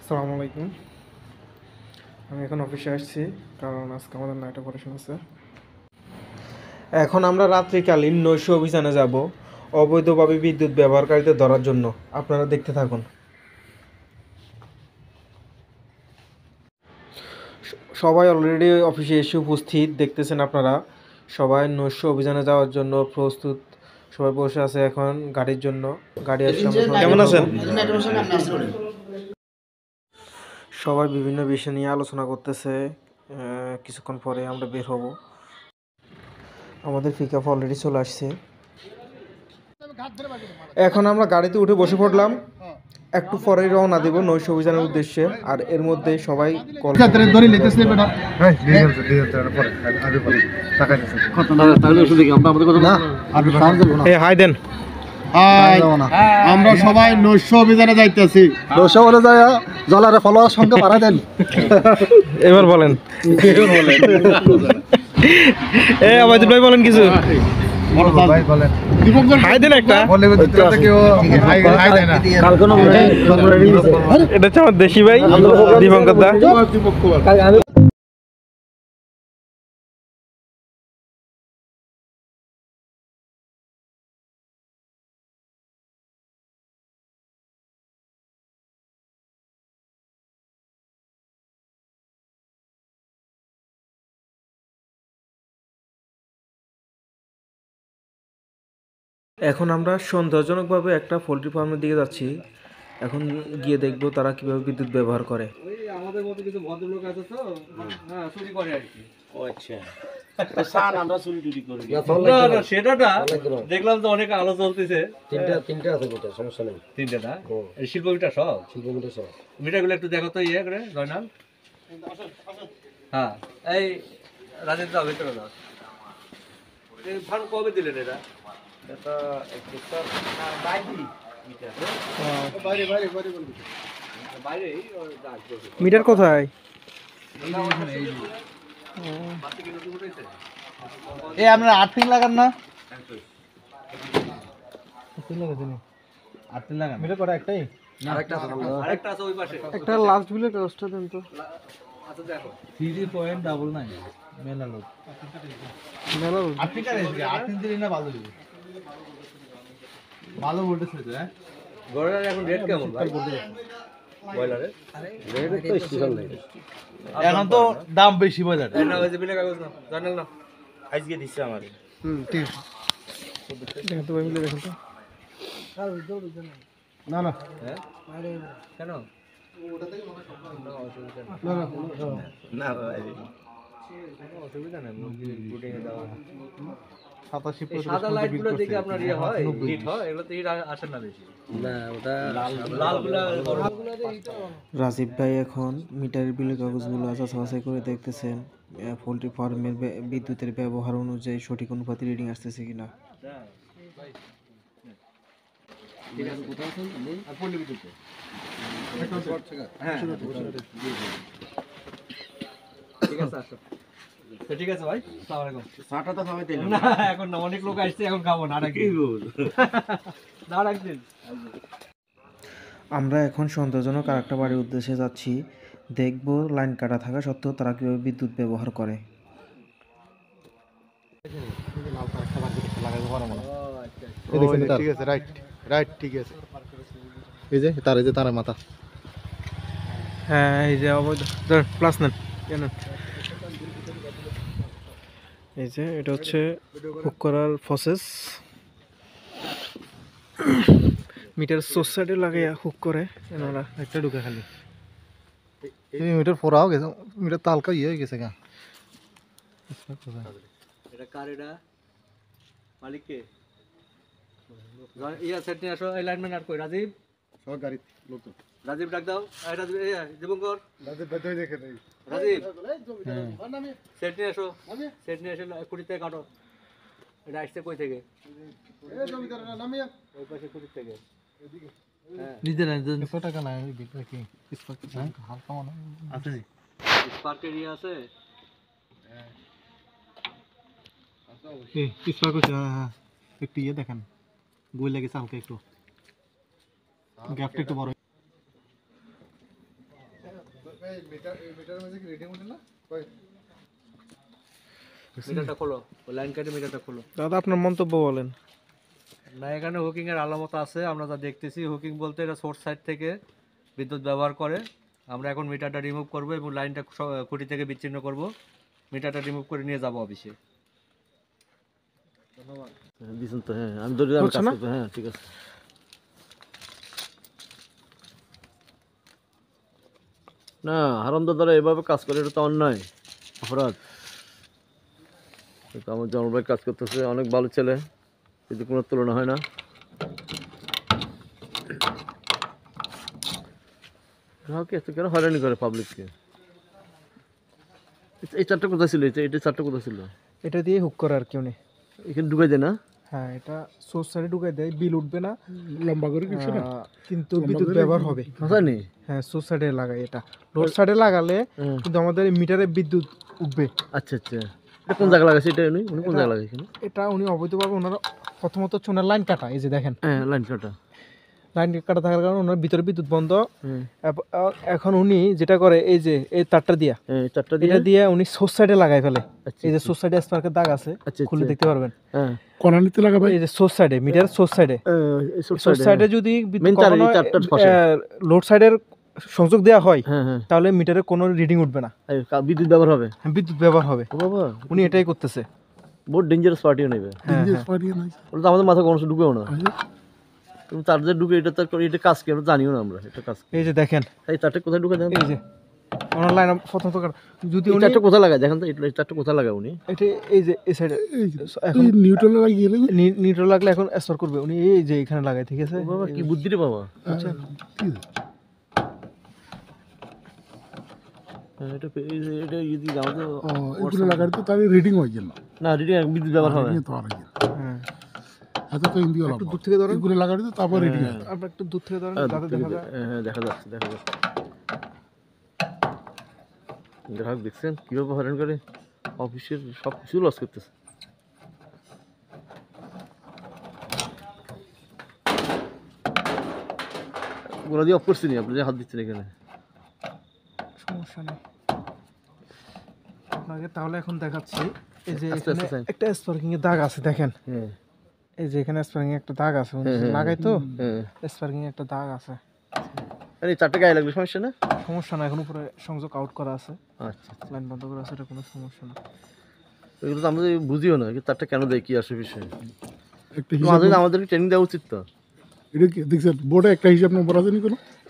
আসসালামু আলাইকুম। আমি এখন অফিসে আসছি কারণ আজকে আমাদের নাইট অপারেশন আছে। এখন আমরা রাত্রিকালীন নৈশ অভিযানে যাব অবৈধভাবে বিদ্যুৎ ব্যবহারকারীদের ধরার জন্য। আপনারা দেখতে থাকুন। সবাই অলরেডি অফিসে এসে উপস্থিত, দেখতেছেন আপনারা। সবাই নৈশ অভিযানে যাওয়ার জন্য প্রস্তুত। সবাই বসে আছে এখন গাড়ির জন্য। গাড়ি আসছে। কেমন আছেন? সবাই বিভিন্ন বিষয় নিয়ে আলোচনা করতেছে। কিছুক্ষণ পরে আমরা বের হব। আমাদের পিকআপ অলরেডি চলে আসছে। এখন আমরা গাড়িতে উঠে বসে পড়লাম। একটু পরেই রওনা দেব নৈশ অভিযানের উদ্দেশ্যে। আর এর মধ্যে সবাই হাই দেন। আমরা সবাই নৈশ অভিযানে যাইতেছি। নৈশ অভিযানে জলারে ফলোয়ার সংখ্যা বাড়াই দেন। এবার বলেন। আমাদের ভাই বলেন কিছু। হাই দেন একটা। এটা হচ্ছে আমার দেশি ভাই দীপঙ্কর দা। এখন আমরা সন্দেহজনকভাবে একটা পোলট্রি ফার্মের দিকে যাচ্ছি। এখন গিয়ে দেখবো তারা কিভাবে বিদ্যুৎ ব্যবহার করে। আমাদের মতো কিছু ভদ্রলোক আছে তো, হ্যাঁ, চুরি করে আর কি। ও আচ্ছা, আমরা চুরি টুরি করি না, সেটা না, দেখলাম তো অনেক আলো চলতেছে। তিনটা আছে গোটা, সমস্যা নেই। তিনটা না, এই শিল্প মিটার সব মিটারগুলো একটু দেখো তো, ইয়ে করে জয়নাল। হ্যাঁ, এই রাজেন্দ্র দাও, ভেতরে দাও। এই ফার্ম কবে দিলেন এটা? মিটার কোথায়? এই আপনারা আর্থিং লাগান না? আর্থিং লাগান। মিটার কটা একটাই? আরেকটা আছে ওই পাশে। একটা লাস্ট বিলের কাগজটা দেন তো। আচ্ছা দেখো, 3.99 মেলা লোক। মেলা আর্থিং আছে, আর্থিং দিলে না ভালো দিবে। ভালো ভোল্টেজ হইতো, হ্যাঁ। গড়ের এখন রেট কেমন ভাই? বয়লারের রেট তো স্পেশাল নেই, এখন তো দাম বেশি বাজারে। এটা ওই যে বিলে কাগজ না, জানেন না? আজকে দিচ্ছে আমারে। ঠিক আছে। দেখেন তো ভাই, মিলে দেখেন তো। না না, হ্যাঁ কেন? না ভাই, অসুবিধা নেই, বুটিংয়ে দেওয়া। 87 সাদা লাইটগুলো দেখে আপনার ইয়ে হয়, হিট হয়, এগুলোতে হিট আসে না বেশি। না ওটা লালগুলা রাজীব ভাই এখন মিটারের বিলের কাগজগুলো যাচাই করে দেখতেছেন পোলট্রি ফার্মের বিদ্যুতের ব্যবহার অনুযায়ী সঠিক অনুপাতে রিডিং আসতেছে কিনা। ঠিক আছে, আসো। তো ঠিক আছে ভাই, আসসালামু আলাইকুম। চাটা তো সবাই দিল না, এখন না, অনেক লোক আসছে, এখন খাবো না, কি বল না রাখবেন। আমরা এখন সন্দেহজনক আরেকটা বাড়ির উদ্দেশ্যে যাচ্ছি। দেখব লাইন কাটা থাকা সত্ত্বেও তারা কীভাবে বিদ্যুৎ ব্যবহার করে। ঠিক আছে, রাইট রাইট, ঠিক আছে। এই যে তার মাথা। হ্যাঁ, এই যে অবৈধ প্লাস নেন। এই যে এটা হচ্ছে হুক করার প্রসেস। মিটার সোসাইটি লাগাইয়া হুক করে এনারা। একটা ঢুকে খালি এই মিটার ফোরাও গেছে, মিটার তালকা ইয়ে হয়ে গেছে গা। এটা কার? এটা মালিক কে? ইয়া সেট নিয়ে আসো। এই লাইনম্যান আর কই? রাজীব, সব গাড়ি লোক। রাজীব ডাক দাও। এই রাজীব, এই দীপঙ্কর, রাজীব বেদই দেখে দেই। রাজীব সেট নিয়ে আসো। সেট নিয়ে এসে কুড়িতে কাটো। এটা আসছে কই থেকে? এই জমিদার নামিয়া ওই পাশে কুড়ি থেকে। হ্যাঁ, নিজের কত টাকা নাই বিক্রি কি স্পার্ক হালকা মনে আছে নি? স্পার্ক এরিয়া আছে। এই স্পার্ক হ্যাঁ, একটু ইয়ে দেখেন, বই লাগে হালকা একটু, গ্যাপটা একটু বড়। মিটারটা খোলো, ওই লাইন কাটে মিটারটা খোলো। দাদা আপনার মন্তব্য বলেন। না, এখানে হুকিং এর আলামত আছে, আমরা যা দেখতেছি। হুকিং বলতে এটা সোর্স সাইড থেকে বিদ্যুৎ ব্যবহার করে। আমরা এখন মিটারটা রিমুভ করব এবং লাইনটা খুঁটি থেকে বিচ্ছিন্ন করব। মিটারটা রিমুভ করে নিয়ে যাব অফিসে। দিছেন তো? হ্যাঁ, আমি ধরে আমি হচ্ছে কাজ না? করতে, হ্যাঁ ঠিক আছে। না, হারামদাদারা এভাবে কাজ করে, এটা তো অন্যায়, অপরাধ। তো আমার জনল ভাই কাজ করতেছে, অনেক ভালো ছেলে, কিন্তু কোনো তুলনা হয় না। গ্রাহক এত কেন হয়রানি করে পাবলিককে? এই চারটা কোথায় ছিল? এটা চারটা কোথায় ছিল? এটা দিয়ে হুক করে আর কি উনি। এখানে ঢুকাই দেয় না? হ্যাঁ, এটা সোর্স সাইডে ঢুকাই দেয়, বিল উঠবে না, লম্বা করে কিছু না কিন্তু বিদ্যুৎ ব্যবহার হবে। হাসানি? হ্যাঁ, সোর্স সাইডে লাগাই। এটা লোড সাইডে লাগালে হুম। কিন্তু আমাদের মিটারে বিদ্যুৎ উঠবে। আচ্ছা আচ্ছা, এটা কোন জায়গায় লাগাইছে? এটা উনি উনি কোন জায়গায় লাগাইছে এখানে? এটা উনি অবৈধভাবে ওনারা প্রথমত হচ্ছে ওনার লাইন কাটা। এই যে দেখেন, হ্যাঁ, লাইন কাটা। লাইন কাটা থাকার কারণে ওনার ভিতরে বিদ্যুৎ বন্ধ। হুম। এখন উনি যেটা করে, এই যে এই তারটা দিয়া, হ্যাঁ, এই চারটা দিয়ে। এটা দিয়ে উনি সোর্স সাইডে লাগাই ফেলে। আচ্ছা, এই যে সোর্স সাইডে স্পার্কের দাগ আছে, আচ্ছা, খুলে আচ্ছা। দেখতে পারবেন। হ্যাঁ, কোনানিতে লাগাবে। এই যে সোর্স সাইডে, মিটার সোর্স সাইডে, এই সোর্স side এ, সাইডে হ্যাঁ। যদি Main তার এই চারটার পাশে। লোড সাইডের সংযোগ দেওয়া হয়, হ্যাঁ হ্যাঁ, তাহলে মিটারে কোনো রিডিং উঠবে না, এই বিদ্যুৎ ব্যবহার হবে। হ্যাঁ, বিদ্যুৎ ব্যবহার হবে। ও বাবা, উনি এটাই করতেছে। বহুত ডেঞ্জারাস পার্টিও নেবে। হ্যাঁ, ডিজে হ্যাঁ। পারিয়ে নাই। ওটা তো আমাদের মাথা কোনো ঢুকেও না। তুমি তার যে ঢুকে, এটা তার এটা কাজ কি আমরা জানিও না আমরা, এটা কাজ কি। এই যে দেখেন, এই চারটে কোথায় ঢুকে দেন? এই যে ওনার লাইন প্রথমত যদি এই উনি চারটে কোথায় লাগায় দেখেন তো? এই চারটে কোথায় লাগায় উনি? এটা এই যে এই সাইডে এখন এই নিউট্রালে লাগিয়ে গেলে নিউট্রাল লাগলে এখন স্টোর করবে উনি, এই যে এখানে লাগাই, ঠিক আছে? ও বাবা, কি বুদ্ধি রে বাবা। হ্যাঁ, এটা এটা যদি আমাদের এগুলো লাগাতে তাহলে রিডিং হয়ে গেল না, রিডিং বিদ্যুৎ ব্যবহার হবে। তো আর কি হ্যাঁ, এত তো ইন্ডিয়া একটু দূর থেকে ধরেন, এগুলো লাগাতে তারপর রিডিং হয়। আপনার একটু দূর থেকে ধরেন, হ্যাঁ, যাতে দেখা যায়। হ্যাঁ, দেখা যাচ্ছে, দেখা যাচ্ছে। গ্রাহক দেখছেন কিভাবে হয়রান করে, অফিসের সব কিছু লস করতেছে। ওগুলো দিয়ে অফ করছি নি, আপনি যে হাত দিচ্ছেন এখানে। সমস্যা নেই, আপনাকে তাহলে এখন দেখাচ্ছি। এই যে আস্তে এখানে আস্তে একটা স্পার্কিং এর দাগ আছে, দেখেন। হ্যাঁ এই যে এখানে স্পার্কিং একটা দাগ আছে, উনি হ্যাঁ, হ্যাঁ, লাগাই তো হ্যাঁ। স্পার্কিং একটা দাগ আছে। আরে এই চারটে গায়ে লাগবে, সমস্যা না? সমস্যা না, এখন উপরে সংযোগ আউট করা আছে, আচ্ছা, লাইন বন্ধ করা আছে, এটা কোনো সমস্যা না। এগুলো তো আমরা বুঝিও না, চারটে কেন দেয়, কি আসে বিষয়। একটা হিসাব আমাদেরকে ট্রেনিং দেওয়া উচিত তো। এটা কি দেখছেন বোর্ডে একটা হিসাব নম্বর আছে নি কোনো?